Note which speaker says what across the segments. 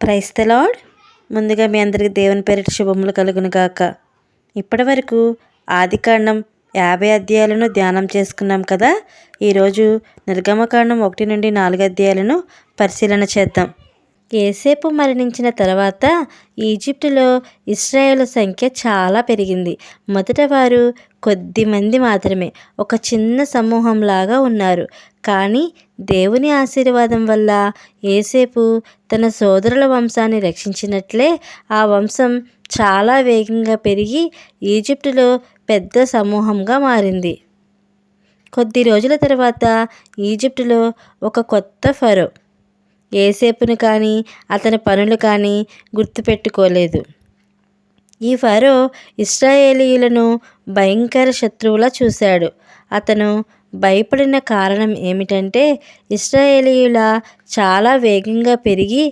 Speaker 1: Praise the lord. ముందుగా మీ అందరికీ దేవుని పేరిట శుభములు కలుగును గాక. ఇప్పటి వరకు ఆదికాండం 50 అధ్యాయాలను ధ్యానం చేసుకున్నాం కదా. ఈరోజు నిర్గమకాండం 1 నుండి 4 అధ్యాయాలను పరిశీలన చేద్దాం. యోసేపు మరణించిన తర్వాత ఈజిప్టులో ఇశ్రాయేలు సంఖ్య చాలా పెరిగింది. మొదట వారు కొద్ది మంది మాత్రమే, ఒక చిన్న సమూహంలాగా ఉన్నారు. కానీ దేవుని ఆశీర్వాదం వల్ల యోసేపు తన సోదరుల వంశాన్ని రక్షించినట్లే ఆ వంశం చాలా వేగంగా పెరిగి ఈజిప్టులో పెద్ద సమూహంగా మారింది. కొద్ది రోజుల తర్వాత ఈజిప్టులో ఒక కొత్త ఫరో యోసేపును కానీ అతని పనులు కానీ గుర్తుపెట్టుకోలేదు. ఈ ఫరో ఇశ్రాయేలీయులను భయంకర శత్రువులా చూశాడు. అతను భయపడిన కారణం ఏమిటంటే ఇశ్రాయేలీయుల చాలా వేగంగా పెరిగి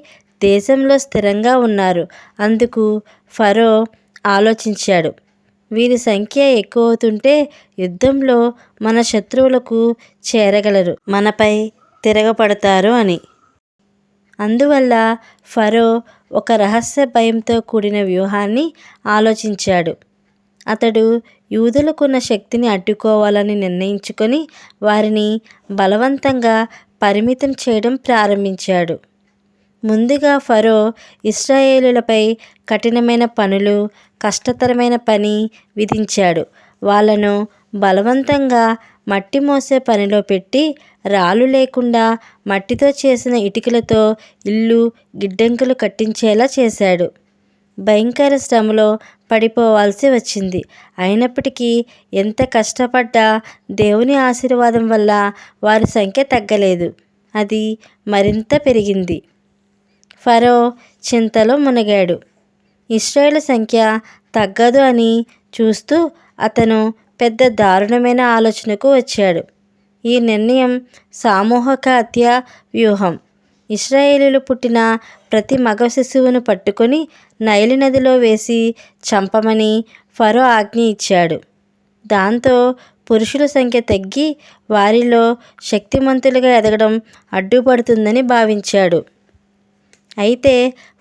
Speaker 1: దేశంలో స్థిరంగా ఉన్నారు. అందుకు ఫరో ఆలోచించాడు, వీరి సంఖ్య ఎక్కువ అవుతుంటే యుద్ధంలో మన శత్రువులకు చేరగలరు, మనపై తిరగబడతారు అని. అందువల్ల ఫరో ఒక రహస్య భయంతో కూడిన వ్యూహాన్ని ఆలోచించాడు. అతడు యూదులకున్న శక్తిని అడ్డుకోవాలని నిర్ణయించుకొని వారిని బలవంతంగా పరిమితం చేయడం ప్రారంభించాడు. ముందుగా ఫరో ఇశ్రాయేలులపై కఠినమైన పనులు, కష్టతరమైన పని విధించాడు. వాళ్ళను బలవంతంగా మట్టి మోసే పనిలో పెట్టి రాళ్ళు లేకుండా మట్టితో చేసిన ఇటుకలతో ఇల్లు గిడ్డంకులు కట్టించేలా చేశాడు. భయంకర శ్రమలో పడిపోవాల్సి వచ్చింది. అయినప్పటికీ ఎంత కష్టపడ్డా దేవుని ఆశీర్వాదం వల్ల వారి సంఖ్య తగ్గలేదు, అది మరింత పెరిగింది. ఫరో చింతలో మునిగాడు. ఇశ్రాయేలు సంఖ్య తగ్గదు అని చూస్తూ అతను పెద్ద దారుణమైన ఆలోచనకు వచ్చాడు. ఈ నిర్ణయం సామూహిక హత్య వ్యూహం. ఇశ్రాయేలీలు పుట్టిన ప్రతి మగ శిశువును పట్టుకొని నైలు నదిలో వేసి చంపమని ఫరో ఆజ్ఞ ఇచ్చాడు. దాంతో పురుషుల సంఖ్య తగ్గి వారిలో శక్తిమంతులుగా ఎదగడం అడ్డుపడుతుందని భావించాడు. అయితే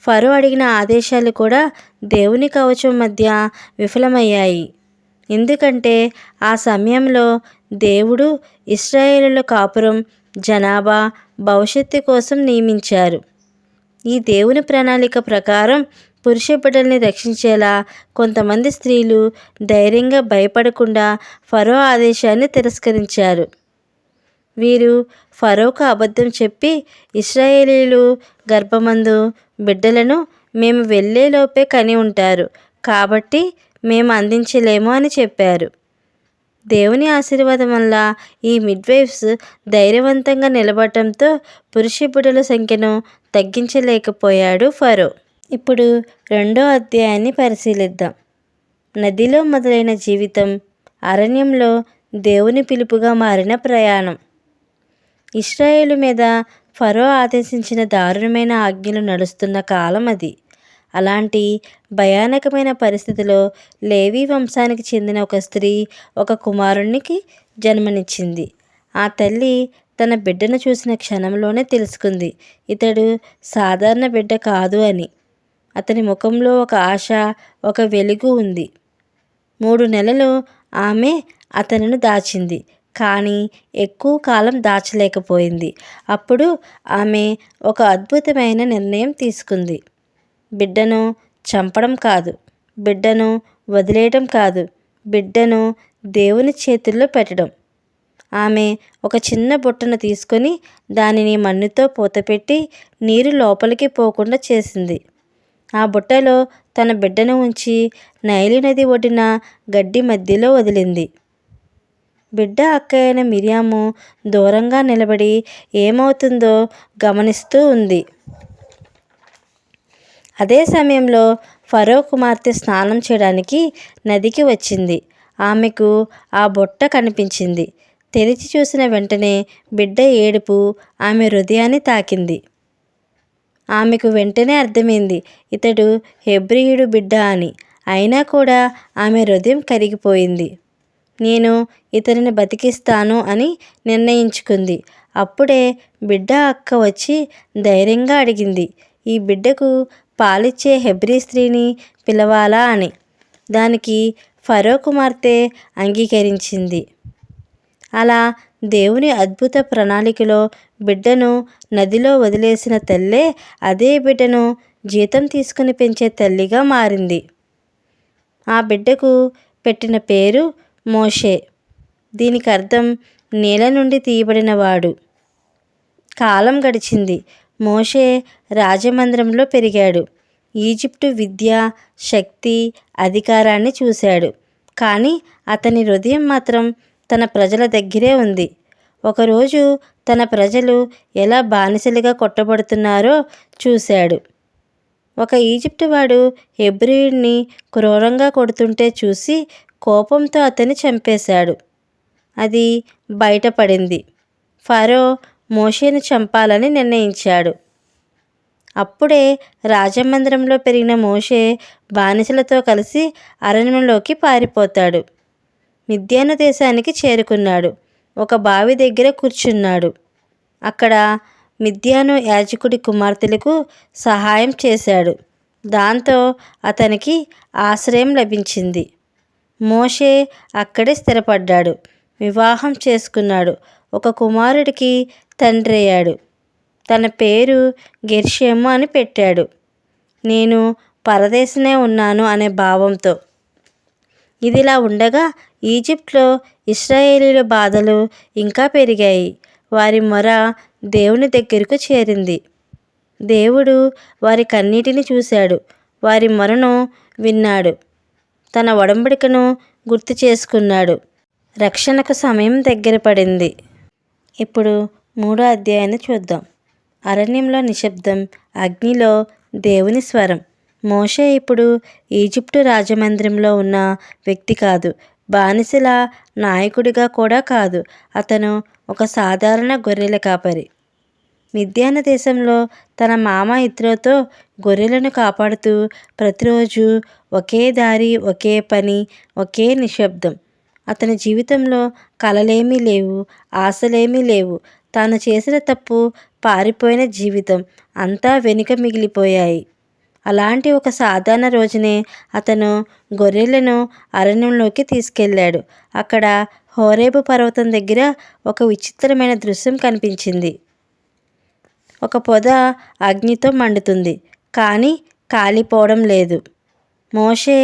Speaker 1: ఫరో అడిగిన ఆదేశాలు కూడా దేవుని కవచం మధ్య విఫలమయ్యాయి. ఎందుకంటే ఆ సమయంలో దేవుడు ఇశ్రాయేలుల కాపురం, జనాభా, భవిష్యత్తు కోసం నియమించారు. ఈ దేవుని ప్రణాళిక ప్రకారం పురుష బిడ్డల్ని రక్షించేలా కొంతమంది స్త్రీలు ధైర్యంగా భయపడకుండా ఫరో ఆదేశాన్ని తిరస్కరించారు. వీరు ఫరోకు అబద్ధం చెప్పి ఇశ్రాయేలీలు గర్భమందు బిడ్డలను మేము వెళ్ళేలోపే కని ఉంటారు, కాబట్టి మేము అందించలేము అని చెప్పారు. దేవుని ఆశీర్వాదం వల్ల ఈ మిడ్వైఫ్స్ ధైర్యవంతంగా నిలబడటంతో పురుష బిడ్డల సంఖ్యను తగ్గించలేకపోయాడు ఫరో. ఇప్పుడు 2వ అధ్యాయాన్ని పరిశీలిద్దాం. నదిలో మొదలైన జీవితం, అరణ్యంలో దేవుని పిలుపుగా మారిన ప్రయాణం. ఇశ్రాయేలు మీద ఫరో ఆదేశించిన దారుణమైన ఆజ్ఞలు నడుస్తున్న కాలం అది. అలాంటి భయానకమైన పరిస్థితిలో లేవీ వంశానికి చెందిన ఒక స్త్రీ ఒక కుమారునికి జన్మనిచ్చింది. ఆ తల్లి తన బిడ్డను చూసిన క్షణంలోనే తెలుసుకుంది, ఇతడు సాధారణ బిడ్డ కాదు అని. అతని ముఖంలో ఒక ఆశ, ఒక వెలుగు ఉంది. 3 నెలలు ఆమె అతనిని దాచింది, కానీ ఎక్కువ కాలం దాచలేకపోయింది. అప్పుడు ఆమె ఒక అద్భుతమైన నిర్ణయం తీసుకుంది. బిడ్డను చంపడం కాదు, బిడ్డను వదిలేయడం కాదు, బిడ్డను దేవుని చేతుల్లో పెట్టడం. ఆమె ఒక చిన్న బుట్టను తీసుకొని దానిని మన్నుతో పూతపెట్టి నీరు లోపలికి పోకుండా చేసింది. ఆ బుట్టలో తన బిడ్డను ఉంచి నైలు నది ఒడ్డున గడ్డి మధ్యలో వదిలింది. బిడ్డ అక్క అయిన మిరియాము దూరంగా నిలబడి ఏమవుతుందో గమనిస్తూ ఉంది. అదే సమయంలో ఫరో కుమార్తె స్నానం చేయడానికి నదికి వచ్చింది. ఆమెకు ఆ బుట్ట కనిపించింది. తెరిచి చూసిన వెంటనే బిడ్డ ఏడుపు ఆమె హృదయాన్ని తాకింది. ఆమెకు వెంటనే అర్థమైంది, ఇతడు హెబ్రీయుడు బిడ్డ అని. అయినా కూడా ఆమె హృదయం కరిగిపోయింది. నేను ఇతనిని బతికిస్తాను అని నిర్ణయించుకుంది. అప్పుడే బిడ్డ అక్క వచ్చి ధైర్యంగా అడిగింది, ఈ బిడ్డకు పాలిచ్చే హెబ్రీ స్త్రీని పిలవాలా అని. దానికి ఫరో కుమార్తె అంగీకరించింది. అలా దేవుని అద్భుత ప్రణాళికలో బిడ్డను నదిలో వదిలేసిన తల్లే అదే బిడ్డను జీతం తీసుకుని పెంచే తల్లిగా మారింది. ఆ బిడ్డకు పెట్టిన పేరు మోషే. దీనికి అర్థం నేల నుండి తీయబడినవాడు. కాలం గడిచింది. మోషే రాజమందిరంలో పెరిగాడు. ఈజిప్టు విద్య, శక్తి, అధికారాన్ని చూశాడు. కానీ అతని హృదయం మాత్రం తన ప్రజల దగ్గరే ఉంది. ఒకరోజు తన ప్రజలు ఎలా బానిసలుగా కొట్టబడుతున్నారో చూశాడు. ఒక ఈజిప్టు వాడు హెబ్రీయుడిని క్రూరంగా కొడుతుంటే చూసి కోపంతో అతన్ని చంపేశాడు. అది బయటపడింది. ఫరో మోషేను చంపాలని నిర్ణయించాడు. అప్పుడే రాజమందిరంలో పెరిగిన మోషే బానిసలతో కలిసి అరణ్యంలోకి పారిపోతాడు. మిద్యాను దేశానికి చేరుకున్నాడు. ఒక బావి దగ్గర కూర్చున్నాడు. అక్కడ మిద్యాను యాజకుడి కుమార్తెలకు సహాయం చేశాడు. దాంతో అతనికి ఆశ్రయం లభించింది. మోషే అక్కడే స్థిరపడ్డాడు. వివాహం చేసుకున్నాడు. ఒక కుమారుడికి తండ్రి అయ్యాడు. తన పేరు గెర్షోము అని పెట్టాడు. నేను పరదేశనే ఉన్నాను అనే భావంతో. ఇదిలా ఉండగా ఈజిప్ట్లో ఇశ్రాయేలీల బాధలు ఇంకా పెరిగాయి. వారి మొర దేవుని దగ్గరకు చేరింది. దేవుడు వారి కన్నీటిని చూశాడు. వారి మొరను విన్నాడు. తన ఒడంబడికను గుర్తు చేసుకున్నాడు. రక్షణకు సమయం దగ్గర పడింది. ఇప్పుడు 3వ అధ్యాయాన్ని చూద్దాం. అరణ్యంలో నిశ్శబ్దం, అగ్నిలో దేవుని స్వరం. మోషే ఇప్పుడు ఈజిప్టు రాజమందిరంలో ఉన్న వ్యక్తి కాదు. బానిసల నాయకుడిగా కూడా కాదు. అతను ఒక సాధారణ గొర్రెల కాపరి. మిద్యాను దేశంలో తన మామ ఇత్రోతో గొర్రెలను కాపాడుతూ ప్రతిరోజు ఒకే దారి, ఒకే పని, ఒకే నిశ్శబ్దం. అతని జీవితంలో కలలేమీ లేవు, ఆశలేమీ లేవు. తాను చేసిన తప్పు, పారిపోయిన జీవితం అంతా వెనుక మిగిలిపోయాయి. అలాంటి ఒక సాధారణ రోజునే అతను గొర్రెలను అరణ్యంలోకి తీసుకెళ్ళాడు. అక్కడ హోరేబు పర్వతం దగ్గర ఒక విచిత్రమైన దృశ్యం కనిపించింది. ఒక పొద అగ్నితో మండుతుంది, కానీ కాలిపోవడం లేదు. మోషే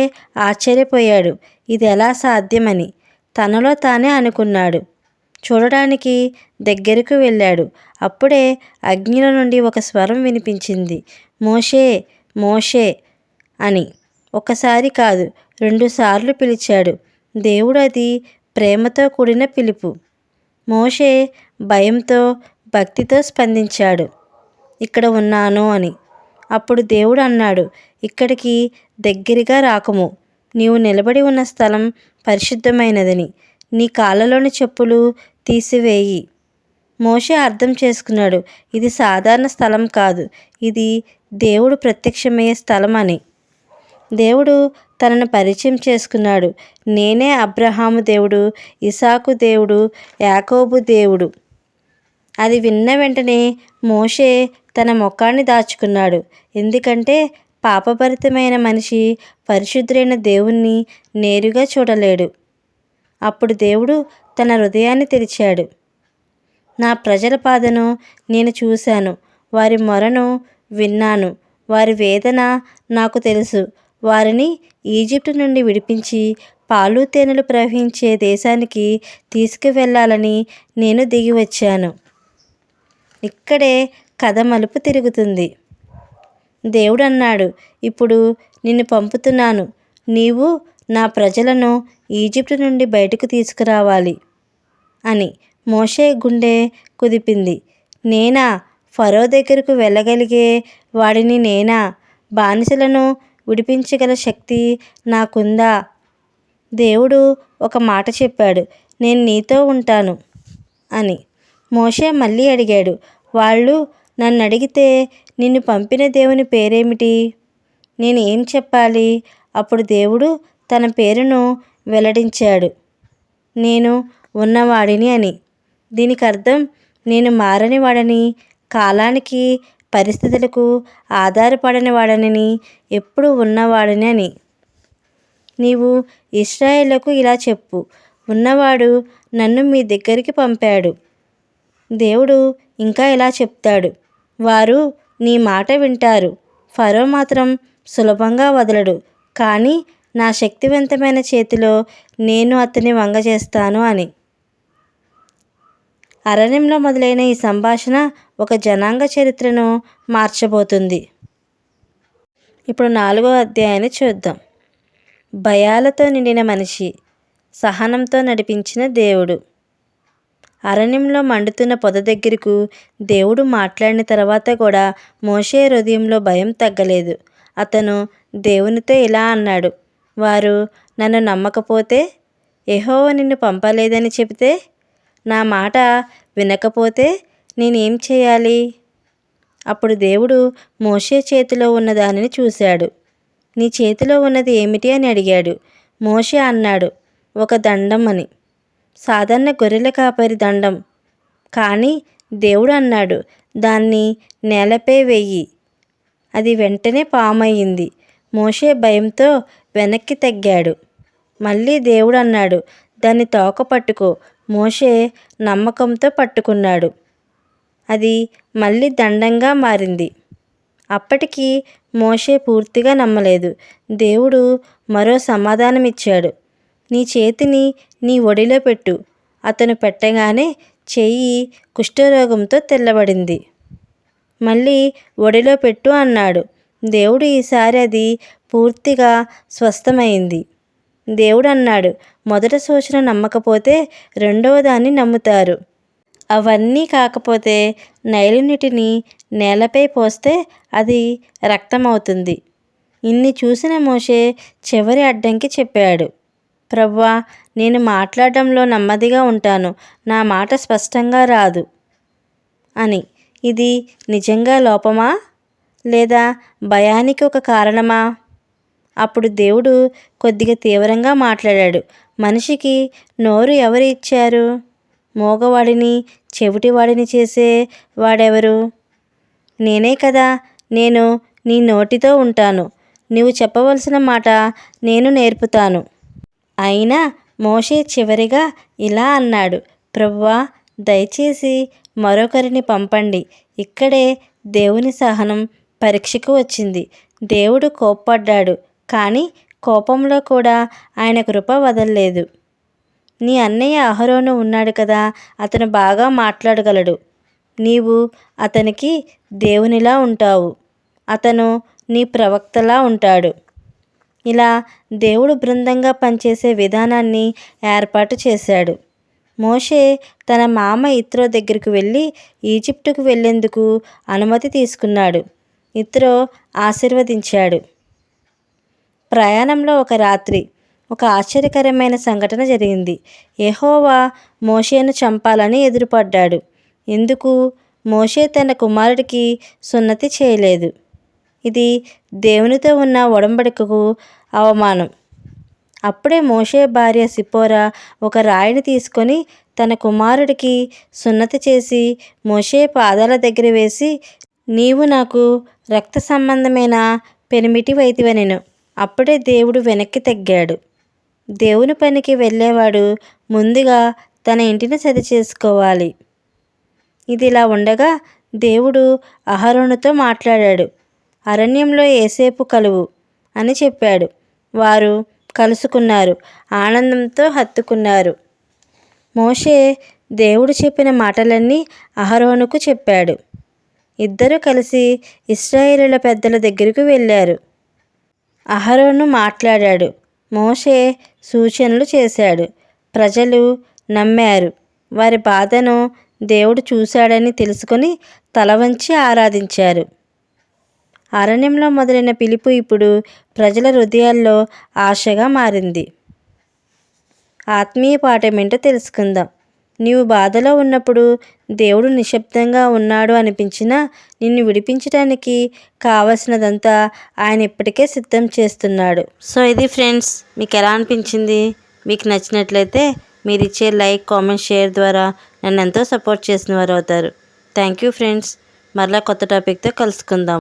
Speaker 1: ఆశ్చర్యపోయాడు. ఇది ఎలా సాధ్యమని తనలో తానే అనుకున్నాడు. చూడడానికి దగ్గరకు వెళ్ళాడు. అప్పుడే అగ్నిలో నుండి ఒక స్వరం వినిపించింది. మోషే, మోషే అని. ఒకసారి కాదు, 2 సార్లు పిలిచాడు. దేవుడు అది ప్రేమతో కూడిన పిలుపు. మోషే భయంతో, భక్తితో స్పందించాడు. ఇక్కడ ఉన్నాను అని. అప్పుడు దేవుడు అన్నాడు, ఇక్కడికి దగ్గరగా రాకుము. నీవు నిలబడి ఉన్న స్థలం పరిశుద్ధమైనదని. నీ కాళ్ళలోని చెప్పులు తీసివేయి. మోషే అర్థం చేసుకున్నాడు, ఇది సాధారణ స్థలం కాదు, ఇది దేవుడు ప్రత్యక్షమయ్యే స్థలం అని. దేవుడు తనను పరిచయం చేసుకున్నాడు. నేనే అబ్రహాము దేవుడు, ఇసాకు దేవుడు, యాకోబు దేవుడు. అది విన్న వెంటనే మోషే తన ముఖాన్ని దాచుకున్నాడు. ఎందుకంటే పాపభరితమైన మనిషి పరిశుద్ధుడైన దేవుణ్ణి నేరుగా చూడలేడు. అప్పుడు దేవుడు తన హృదయాన్ని తెరిచాడు. నా ప్రజల బాధను నేను చూశాను. వారి మొరను విన్నాను. వారి వేదన నాకు తెలుసు. వారిని ఈజిప్టు నుండి విడిపించి పాలు తేనెలు ప్రవహించే దేశానికి తీసుకువెళ్ళాలని నేను దిగి వచ్చాను. ఇక్కడే కథ మలుపు తిరుగుతుంది. దేవుడు అన్నాడు, ఇప్పుడు నిన్ను పంపుతున్నాను. నీవు నా ప్రజలను ఈజిప్టు నుండి బయటకు తీసుకురావాలి అని. మోషే గుండె కుదిపింది. నేనా? ఫరో దగ్గరకు వెళ్ళగలిగే వాడిని నేనా? బానిసలను విడిపించగల శక్తి నాకుందా? దేవుడు ఒక మాట చెప్పాడు, నేను నీతో ఉంటాను అని. మోషే మళ్ళీ అడిగాడు, వాళ్ళు నన్ను అడిగితే నిన్ను పంపిన దేవుని పేరేమిటి? నేను ఏం చెప్పాలి? అప్పుడు దేవుడు తన పేరును వెల్లడించాడు, నేను ఉన్నవాడిని అని. దీనికి అర్థం నేను మారని వాడని, కాలానికి పరిస్థితులకు ఆధారపడని వాడని, ఎప్పుడు ఉన్నవాడని అని. నీవు ఇశ్రాయేలుకు ఇలా చెప్పు, ఉన్నవాడు నన్ను మీ దగ్గరికి పంపాడు. దేవుడు ఇంకా ఇలా చెప్తాడు, వారు నీ మాట వింటారు. ఫరో మాత్రం సులభంగా వదలడు, కానీ నా శక్తివంతమైన చేతిలో నేను అతన్ని వంగజేస్తాను అని. అరణ్యంలో మొదలైన ఈ సంభాషణ ఒక జనాంగ చరిత్రను మార్చబోతుంది. ఇప్పుడు 4వ అధ్యాయాన్ని చూద్దాం. భయాలతో నిండిన మనిషి, సహనంతో నడిపించిన దేవుడు. అరణ్యంలో మండుతున్న పొద దగ్గరకు దేవుడు మాట్లాడిన తర్వాత కూడా మోషే హృదయంలో భయం తగ్గలేదు. అతను దేవునితో ఇలా అన్నాడు, వారు నన్ను నమ్మకపోతే, యెహోవా నిన్ను పంపలేదని చెబితే, నా మాట వినకపోతే నేనేం చేయాలి? అప్పుడు దేవుడు మోషే చేతిలో ఉన్న దానిని చూశాడు. నీ చేతిలో ఉన్నది ఏమిటి అని అడిగాడు. మోషే అన్నాడు, ఒక దండం అని. సాధారణ గొర్రెల కాపరి దండం. కానీ దేవుడు అన్నాడు, దాన్ని నేలపై వెయ్యి. అది వెంటనే పామయ్యింది. మోషే భయంతో వెనక్కి తగ్గాడు. మళ్ళీ దేవుడు అన్నాడు, దాన్ని తోక పట్టుకో. మోషే నమ్మకంతో పట్టుకున్నాడు. అది మళ్ళీ దండంగా మారింది. అప్పటికి మోషే పూర్తిగా నమ్మలేదు. దేవుడు మరో సమాధానం ఇచ్చాడు, నీ చేతిని నీ ఒడిలో పెట్టు. అతను పెట్టగానే చెయ్యి కుష్ఠరోగంతో తెల్లబడింది. మళ్ళీ ఒడిలో పెట్టు అన్నాడు. దేవుడు ఈసారి అది పూర్తిగా స్వస్థమైంది. దేవుడు అన్నాడు, మొదట సూచన నమ్మకపోతే రెండవ దాన్ని నమ్ముతారు. అవన్నీ కాకపోతే నైలు నీటిని నేలపై పోస్తే అది రక్తమవుతుంది. ఇన్ని చూసిన మోషే చివరి అడ్డంకి చెప్పాడు, ప్రభువా, నేను మాట్లాడడంలో నెమ్మదిగా ఉంటాను, నా మాట స్పష్టంగా రాదు అని. ఇది నిజంగా లోపమా లేదా భయానికి ఒక కారణమా? అప్పుడు దేవుడు కొద్దిగా తీవ్రంగా మాట్లాడాడు. మనిషికి నోరు ఎవరు ఇచ్చారు? మోగవాడిని చెవిటివాడిని చేసే వాడెవరు? నేనే కదా. నేను నీ నోటితో ఉంటాను. నీవు చెప్పవలసిన మాట నేను నేర్పుతాను. అయినా మోషే చివరిగా ఇలా అన్నాడు, ప్రభువా, దయచేసి మరొకరిని పంపండి. ఇక్కడే దేవుని సహనం పరీక్షకు వచ్చింది. దేవుడు కోప్పడ్డాడు, కానీ కోపంలో కూడా ఆయన కృప వదల్లేదు. నీ అన్నయ్య అహరోను ఉన్నాడు కదా, అతను బాగా మాట్లాడగలడు. నీవు అతనికి దేవునిలా ఉంటావు. అతను నీ ప్రవక్తలా ఉంటాడు. ఇలా దేవుడు బృందంగా పనిచేసే విధానాన్ని ఏర్పాటు చేశాడు. మోషే తన మామ ఇత్రో దగ్గరికి వెళ్ళి ఈజిప్టుకు వెళ్ళేందుకు అనుమతి తీసుకున్నాడు. ఇత్రో ఆశీర్వదించాడు. ప్రయాణంలో ఒక రాత్రి ఒక ఆశ్చర్యకరమైన సంఘటన జరిగింది. యెహోవా మోషేను చంపాలని ఎదురుపడ్డాడు. ఎందుకు? మోషే తన కుమారుడికి సున్నతి చేయలేదు. ఇది దేవునితో ఉన్న ఒడంబడికకు అవమానం. అప్పుడే మోషే భార్య సిపోరా ఒక రాయిని తీసుకొని తన కుమారుడికి సున్నతి చేసి మోషే పాదాల దగ్గర వేసి, నీవు నాకు రక్త సంబంధమైన పెనిమిటివైతివనెను. అప్పుడే దేవుడు వెనక్కి తగ్గాడు. దేవుని పనికి వెళ్ళేవాడు ముందుగా తన ఇంటిని సరి చేసుకోవాలి. ఇది ఇలా ఉండగా దేవుడు అహరోనుతో మాట్లాడాడు. అరణ్యంలో ఏసేపు కలువు అని చెప్పాడు. వారు కలుసుకున్నారు, ఆనందంతో హత్తుకున్నారు. మోషే దేవుడు చెప్పిన మాటలన్నీ అహరోనుకు చెప్పాడు. ఇద్దరూ కలిసి ఇశ్రాయేలీయుల పెద్దల దగ్గరకు వెళ్ళారు. అహరోను మాట్లాడాడు, మోషే సూచనలు చేశాడు. ప్రజలు నమ్మారు. వారి బాధను దేవుడు చూశాడని తెలుసుకొని తల వంచి ఆరాధించారు. అరణ్యంలో మొదలైన పిలుపు ఇప్పుడు ప్రజల హృదయాల్లో ఆశగా మారింది. ఆత్మీయ పాఠమేంటో తెలుసుకుందాం. నీవు బాధలో ఉన్నప్పుడు దేవుడు నిశ్శబ్దంగా ఉన్నాడు అనిపించినా నిన్ను విడిపించడానికి కావలసినదంతా ఆయన ఇప్పటికే సిద్ధం చేస్తున్నాడు. సో ఇది ఫ్రెండ్స్, మీకు ఎలా అనిపించింది? మీకు నచ్చినట్లయితే మీరు ఇచ్చే లైక్, కామెంట్, షేర్ ద్వారా నన్ను ఎంతో సపోర్ట్ చేసిన వారు అవుతారు. Thank you friends. మరలా కొత్త టాపిక్తో కలుసుకుందాం.